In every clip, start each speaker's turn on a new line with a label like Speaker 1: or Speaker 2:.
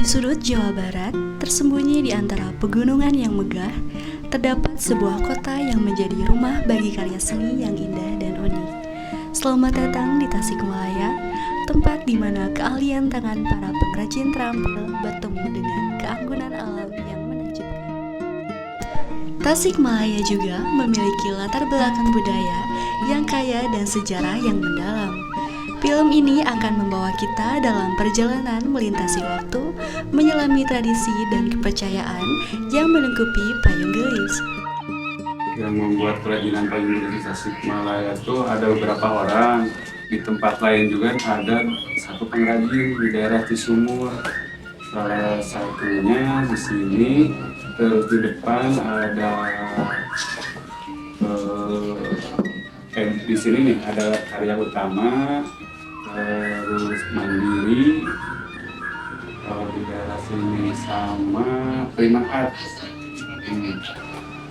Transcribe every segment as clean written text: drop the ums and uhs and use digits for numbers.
Speaker 1: Di sudut Jawa Barat, tersembunyi di antara pegunungan yang megah, terdapat sebuah kota yang menjadi rumah bagi karya seni yang indah dan unik. Selamat datang di Tasikmalaya, tempat di mana keahlian tangan para pengrajin terampil bertemu dengan keanggunan alam yang menakjubkan. Tasikmalaya juga memiliki latar belakang budaya yang kaya dan sejarah yang mendalam. Film ini akan membawa kita dalam perjalanan melintasi waktu, menyelami tradisi dan kepercayaan yang melengkapi payung gelis.
Speaker 2: Yang membuat kerajinan payung gelis di Tasikmalaya itu ada beberapa orang. Di tempat lain juga ada satu pengrajin di daerah Cisumur. Salah satunya di sini, terus di depan ada di sini nih ada Karya Utama, terus Mandiri, kalau di daerah sini sama Prima Art.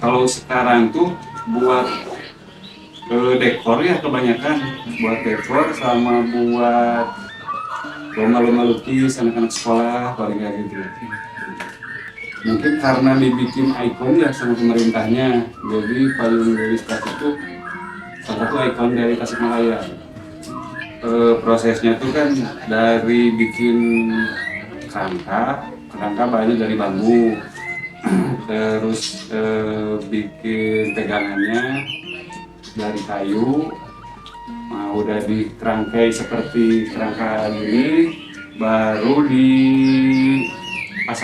Speaker 2: Kalau sekarang tuh buat dekor ya, kebanyakan buat dekor sama buat lomba-lomba lukis anak-anak sekolah paling kayak gitu. Mungkin karena dibikin ikon ya sama pemerintahnya, jadi payung gelis itu salah satu ikon dari Tasikmalaya. Prosesnya tuh kan dari bikin kerangka banyak dari bambu, terus bikin pegangannya dari kayu. Nah, udah dikerangkai seperti kerangka ini, baru dipasang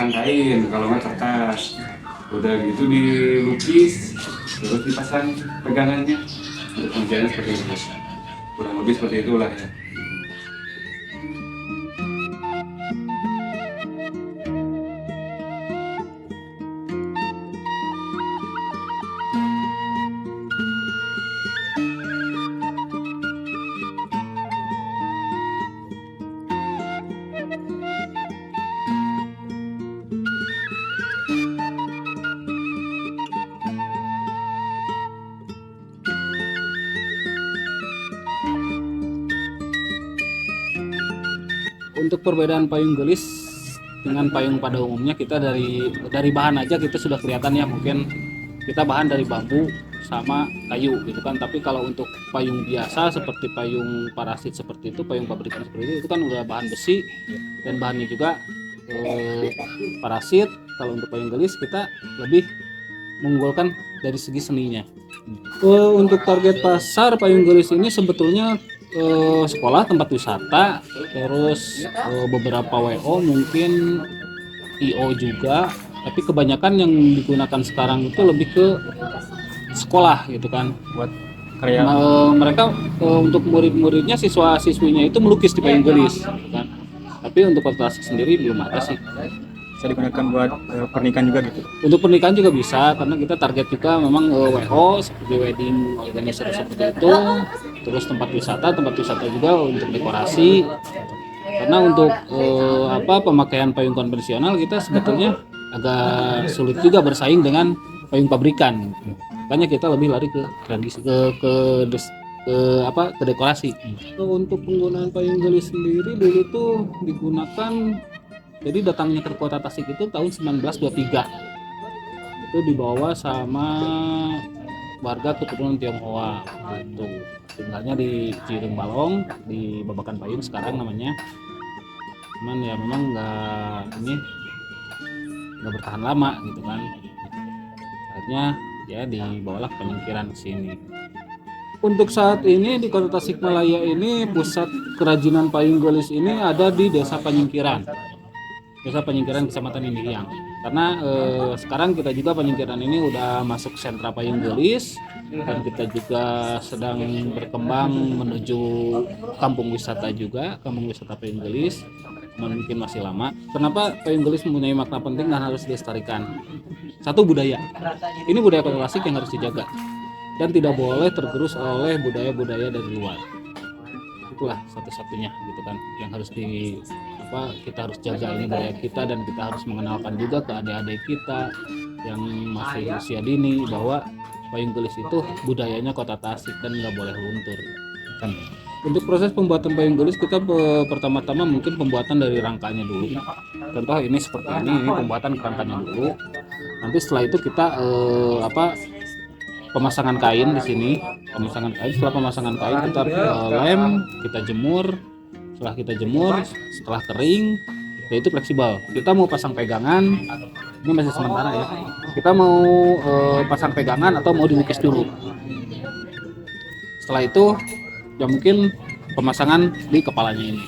Speaker 2: kain, kalau nggak kertas. Udah gitu dilukis, terus dipasang pegangannya. Untuk pengerjaannya seperti itu, kurang lebih seperti itulah ya.
Speaker 3: Untuk perbedaan payung gelis dengan payung pada umumnya, kita dari bahan aja kita sudah kelihatan ya, mungkin kita bahan dari bambu sama kayu gitu kan. Tapi kalau untuk payung biasa seperti payung parasit seperti itu, payung pabrikan seperti itu kan udah bahan besi dan bahannya juga parasit. Kalau untuk payung gelis kita lebih mengunggulkan dari segi seninya. Untuk target pasar payung gelis ini sebetulnya sekolah, tempat wisata, terus beberapa WO, mungkin IO juga, tapi kebanyakan yang digunakan sekarang itu lebih ke sekolah gitu kan, buat karya. Mereka untuk murid-muridnya, siswa-siswinya itu melukis di payung gelis gitu kan. Tapi untuk kota Tasik sendiri belum ada sih.
Speaker 4: Bisa digunakan buat pernikahan juga gitu.
Speaker 3: Untuk pernikahan juga bisa, karena kita target juga memang WO seperti wedding organizer seperti itu. Terus tempat wisata juga untuk dekorasi. Karena untuk pemakaian payung konvensional kita sebetulnya agak sulit juga bersaing dengan payung pabrikan. Makanya kita lebih lari ke tradisi, ke dekorasi. Untuk penggunaan payung gelis sendiri dulu tuh digunakan, jadi datangnya ke kota Tasik itu tahun 1923. Itu dibawa sama warga keturunan Tionghoa gitu. Tinggalnya di Cireng Balong, di Babakan Payun sekarang namanya. Cuman ya memang nggak bertahan lama gitu kan. Akhirnya ya dibawalah ke Penyingkiran ke sini. Untuk saat ini di Kota Tasikmalaya ini pusat kerajinan payung gelis ini ada di Desa Penyingkiran. Desa Penyingkiran Kecamatan Indihiyang. Karena sekarang kita juga Penyingkiran ini udah masuk sentra payung gelis, dan kita juga sedang berkembang menuju kampung wisata juga, kampung wisata payung gelis. Mungkin masih lama. Kenapa payung gelis mempunyai makna penting dan harus dilestarikan? Satu, budaya. Ini budaya Kota Tasik yang harus dijaga dan tidak boleh tergerus oleh budaya-budaya dari luar. Itulah satu-satunya gitu kan yang harus kita harus jaga, ini budaya kita, dan kita harus mengenalkan juga ke adik-adik kita yang masih usia dini bahwa payung gelis itu budayanya Kota Tasik dan nggak boleh luntur kan. Untuk proses pembuatan payung gelis kita pertama-tama mungkin pembuatan dari rangkanya dulu. Contoh ini seperti ini pembuatan rangkanya dulu. Nanti setelah itu kita pemasangan kain di sini. Pemasangan kain, setelah pemasangan kain kita lem, kita jemur. Setelah kita jemur, setelah kering, yaitu fleksibel. Kita mau pasang pegangan, ini masih sementara ya. Kita mau pasang pegangan atau mau dilukis dulu. Setelah itu ya mungkin pemasangan di kepalanya ini.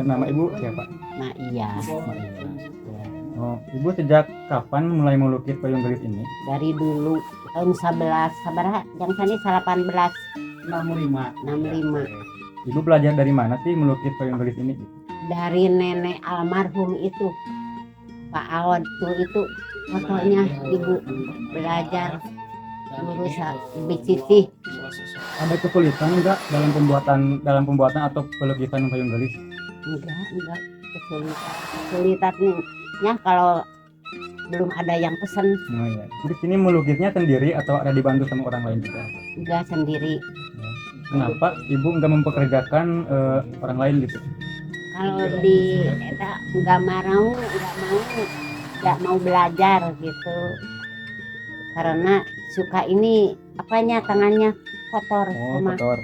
Speaker 4: Nama ibu siapa?
Speaker 5: Nah iya,
Speaker 4: Oh, ibu sejak kapan mulai melukis payung gelis ini?
Speaker 5: dari dulu tahun 11, sabaraha yang sani 1865.
Speaker 3: 65.
Speaker 4: Ibu belajar dari mana sih melukis payung gelis ini?
Speaker 5: Dari nenek almarhum itu, Pak Awad tuh itu fotonya ibu belajar guru Ibu Siti.
Speaker 4: Ada kesulitan enggak dalam pembuatan atau pelukisan payung gelis?
Speaker 5: Enggak kesulitannya kalau belum ada yang pesen.
Speaker 4: Oh iya. Di sini melukisnya sendiri atau ada dibantu sama orang lain juga?
Speaker 5: Enggak sendiri.
Speaker 4: Kenapa ibu enggak mempekerjakan orang lain gitu?
Speaker 5: Kalau di eta nggak mau belajar gitu, karena suka ini apanya tangannya kotor
Speaker 4: Oh,
Speaker 5: sama
Speaker 4: kotor.